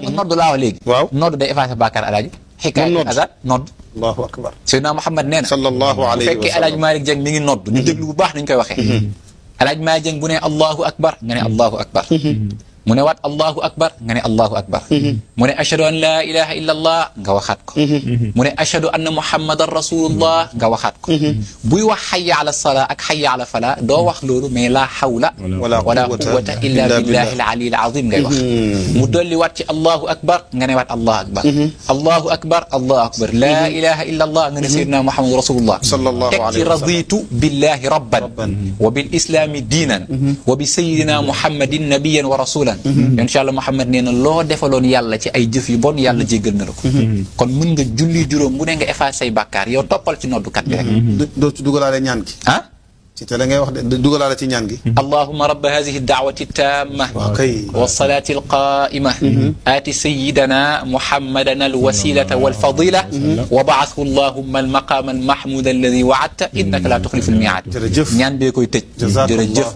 xam nga nodd laa wax léegi. waaw nodd day effacé bàkkaar alaaji. xikaaya azan nodd. allahu akbar. Seydina Muhammad nee na. sallallahu alayhi wa sallam bu fekkee alaaji Malick Dieng mi ngi nodd. ñu déglu bu baax ni ñu koy waxee. alaaji Malick Dieng bu ne Allahu akbar nga ne Allahu akbar. mu ne waat Allahu akbar nga ne Allahu akbar. mu ne ashhadu an laa ilaha illa allah nga waxaat ko. mu ne ashhadu anna muhammadan rasulullah nga waxaat ko. buy wax xayya ala salaa ak xayya ala falaa doo wax loolu mais laa xawla wala quwwata illa billahi al ali al azim ngay wax. mu dolli waat ci Allahu akbar nga ne waat Allahu akbar. Allahu akbar Allahu akbar laa ilaha illa allah nga ne sayyidina muhammad rasulullah. teg ci raditu billahi rabban wa bil islami diinan wa bi sayyidina muhammadin nabiyan wa rasulan. incha allah Muhammad nee na loo defaloon yàlla ci ay jëf yu bon yàlla jéggal na la ko. kon mën nga julli juróom bu ne nga effacé say bàkkaar yow toppal ci noddukat bi rek. doo ci dugalaale ñaan gi. ah. ci tele ngay wax de dugalaale ci ñaan gi. allahumma rabba hadihi da'wati tamma wa salati alqa'ima ati sayyidana muhammadan alwasilata walfadila wa ba'athu allahumma almaqama almahmuda alladhi wa'adta innaka la tukhlifu almi'ad. jërëjëf ñaan bee koy tëj. jërëjëf.